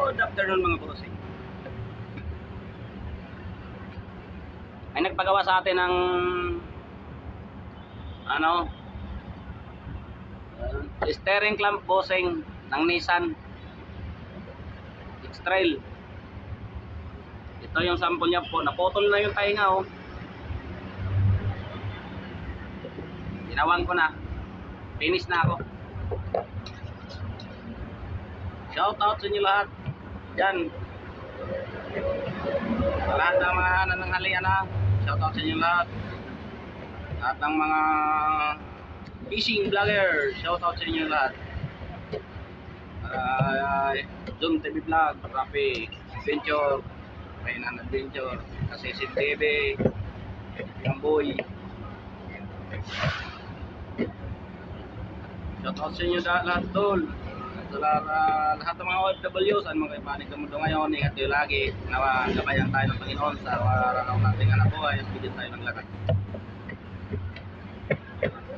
Good afternoon mga bossing. Ay nagpagawa sa atin ng steering clamp bossing ng Nissan X-Trail. Ito yung sample niya po. Naputol na yung tainga oh. Ginawan ko na. Finish na ako. Shout out sa inyo lahat. Yan. Sa lahat ng mga nananghalian na. Shout out sa inyo lahat. Lahat ng mga fishing vlogger. Shout out sa inyo lahat. Zoom TV Vlog, Rafi, Adventure, Kainan Adventure, Asisin TV, Gamboy. Shout out sa inyo lahat tol. Sa lahat ng mga OFWs, ano mga kaipanig sa mundo ngayon, ingat kayo lagi. Gabayan tayo ng Panginoon sa araw nating anak buhay. Bigyan tayo ng lakad.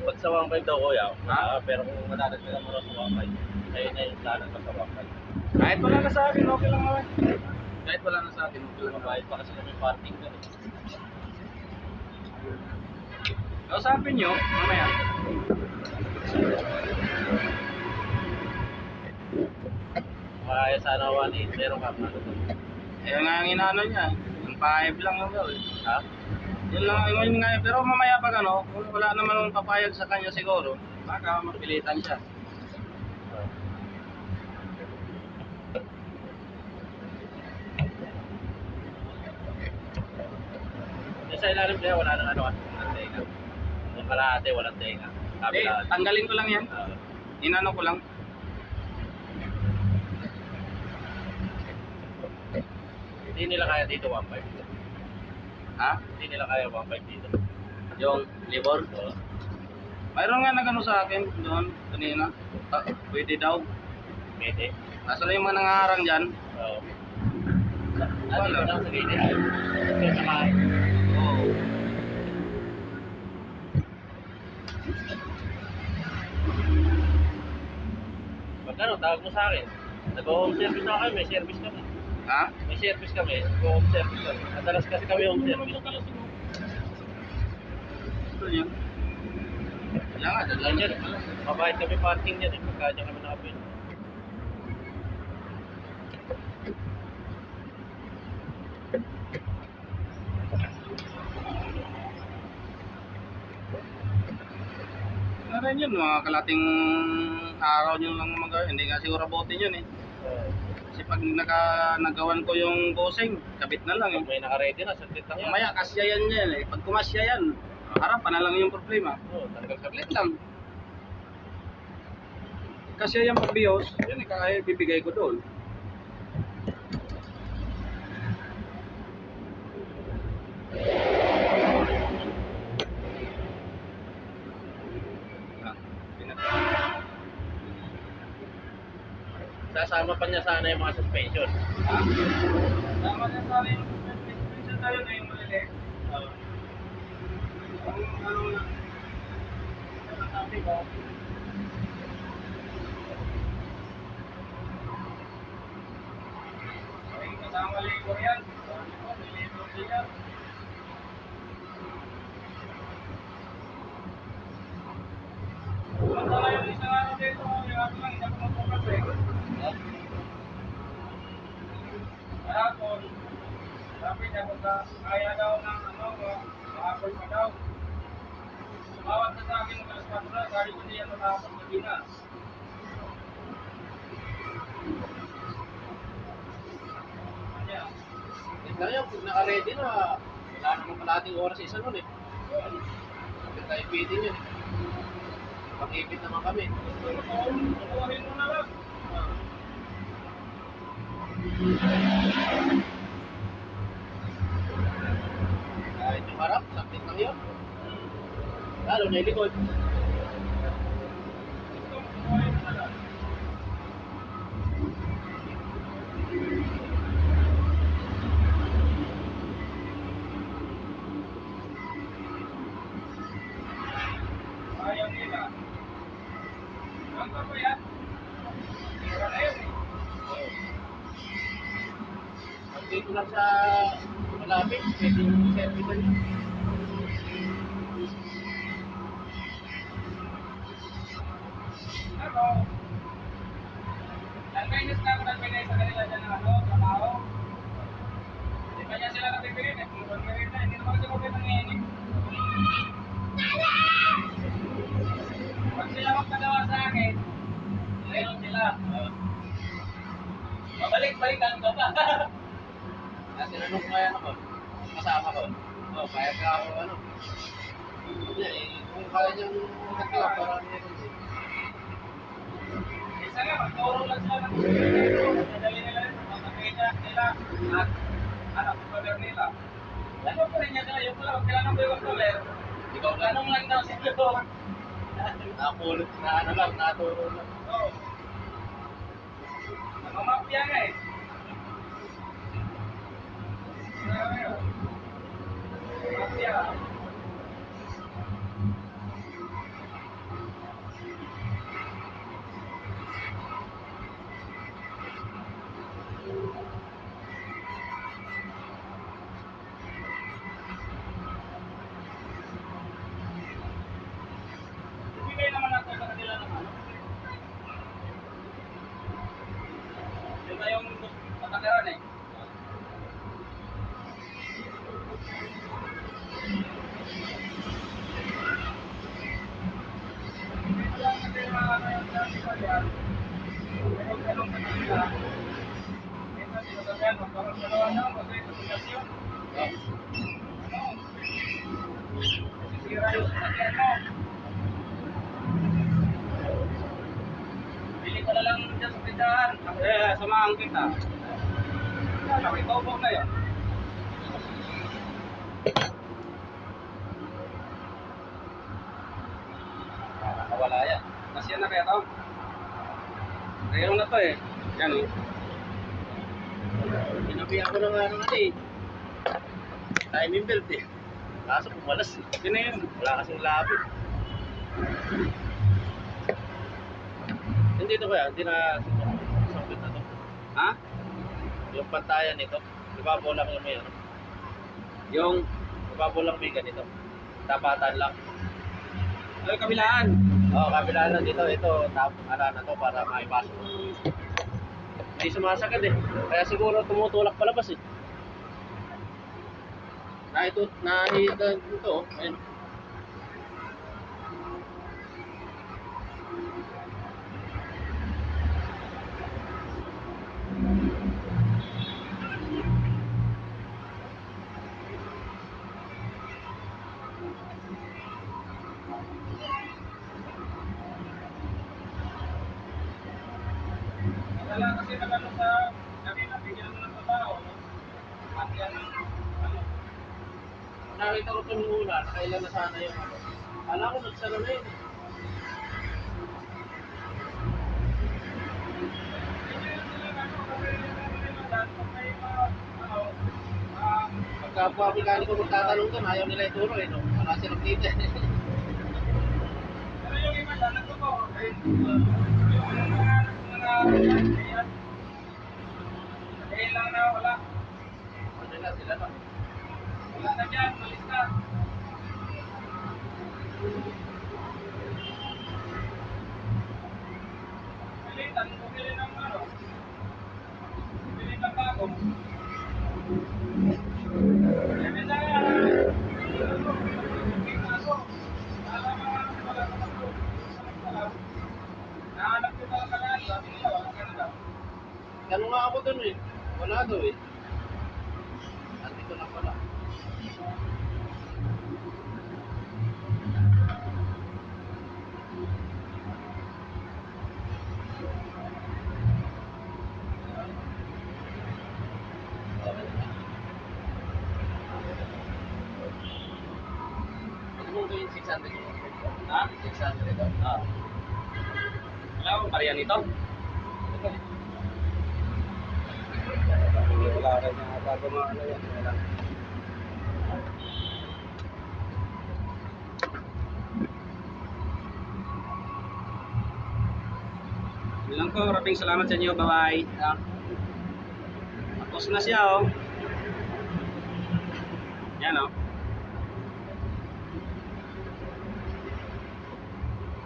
Pag sa 1.5 daw kuya, pero kung madadagdagan mo na sa 1.5, kayo na yung plano pa sa 1.5. Kahit wala na sa akin, okay lang naman. Kahit wala na sa akin, okay lang. Mabayad pa kasi kami parking ka eh. Kausapin nyo, mamaya. Kaya sana 1.8, meron ka ano doon. Ayun nga ang inaano niya. Yung 5 lang naman eh. Ha? Yun lang, yun nga. Pero mamaya pag ano, kung wala naman yung papayag sa kanya siguro, baka magpilitan siya. Yung sa ilalim kaya wala nang ano, walang tenga. Yung kalahati, walang tenga. Tanggalin ko lang yan. Inano ko lang. Hindi nila kaya dito 1.5. Ha? Hindi nila kaya 1.5 dito. Yung libor. So, Mayroon nga nagano sa akin doon kanina. Pwede daw. pwede. Nasa na yung mga nangaharang dyan. Oo. Wala. Dito lang sa gilid. So, sa kain. Oo. Pag ano, tawag mo sa akin. Nag-home service na kayo, may service kami. Ha? May service kami, home service kami. Madalas kasi kami home service. Ito yun. Kaya nga, Lang yan, mabahit kami parking yan eh, pagka dyan kami nakapin. Ano rin yun, mga kalating araw nyo lang mag hindi nga siguro botin yun eh. Kasi pag nagawan ko yung bossing, kabit na lang eh. May naka-ready na, saglit lang yan. Mamaya kasya yan eh. Pag kumasya yan, harapan na lang yung problema. Oo, talagang saglit. Saglit lang. Kasya yung pagbiyos, yun eh, kaya bibigay ko doon. Sasama pa niya sana yung mga suspension. Ha? Tama na sa akin, suspension tayo na yung maliliit. Ano na? Sabi ba? Ay, kasama labor yan. Labor din yan. Punta na yung isang araw dito, yung ako lang, hindi ako magpukas eh. Kahapon, sabi niya kung kaya daw ng kahapon pa daw. Tumawag na sa akin ng alas 4 na, sabi ko niya nakapag gabi na. Kanya, Tignan nyo, pag naka-ready na, wala naman kalating oras isa nun eh. Sabi tayo pwede nyo eh. Pag-ibig naman kami. kukuhin mo na lang. Kahit yung harap, sakit lang yun. Lalo na yung likod. Kukuhin mo na lang. Ayaw nila. Ang ba yan? Wala na yun eh. dito lang sa malapit, pwede yung service nyo. Ano? Nag-minus na ako nagbigay sa kanila dyan ng ano, trabaho. Di ba niya sila nagbibigay? Nagbibigay na, hindi naman kasi kung nangyayari. Pag sila magpagawa sa akin, ngayon sila. Mabalik-balikan ka pa. Kasi tinanong ko kaya ako, kasama ko. Kaya ka ako ano. Hindi kung kaya niyang nagkila, para meron din. Isa nga, magturo lang sila ng gusto. Nadali nila rin, makakita nila at pag-cover nila. Ano po rin niya sila, yung pala, kailangan ko yung controller. Ikaw lang. Anong lang daw siya ito? Napulot na ano lang, naturo lang. Oo. Namamapya nga eh. Mafia. Bigay naman natin sa kanila ng ano. Yun na yung patakaran eh. Bili ko na lang dyan sa pindahan. Samahan kita. Nakitobok na yun. Nakawala yan. Kasi yan na kaya tao. Mayroon na to eh. Yan eh. Pinabihan ko na nga ng ano eh. Timing belt eh. Kaso pumalas eh. Yun na yun. Wala kasing lapit. Hindi ito kaya, hindi na sabit na to. Ha? Yung pantayan nito, ibabaw lang yung may ano. Yung Ibabaw lang may ganito. Tapatan lang. ay kabilaan. Kabila lang dito, ito, ano na to para maipasok. Hindi sumasagad eh. Kaya siguro tumutulak palabas eh. Ito, ayun. Wala kasi nagano sa kanina, bigyan mo ng trabaho. At yan ang ano. Nakita ko itong una, nakailan na sana yung ano. Alam ko, nagsara na yun eh. Pagka mekaniko magtatanong doon, ayaw nila ituro eh, no? Wala silang dito eh. Pero yung iba dyan, nagtotoo. Yung mga kaya lang na wala. Ano na sila na? Wala na dyan, malis na. Pilitan, bumili ng ano. Bumili ng bago. Sabi na nga, nahanap ko talaga na, sabi nila, wala ka na daw. Ganun nga ako doon eh. Wala daw eh. Nandito na pala. Ano mo gawin 600? Ha? 600 daw. Wala akong pariyan nito. Wala rin yung bago mga ano yan. Wala. Yun lang po. Maraming salamat sa inyo. Bye-bye. Tapos na siya oh. Yan o.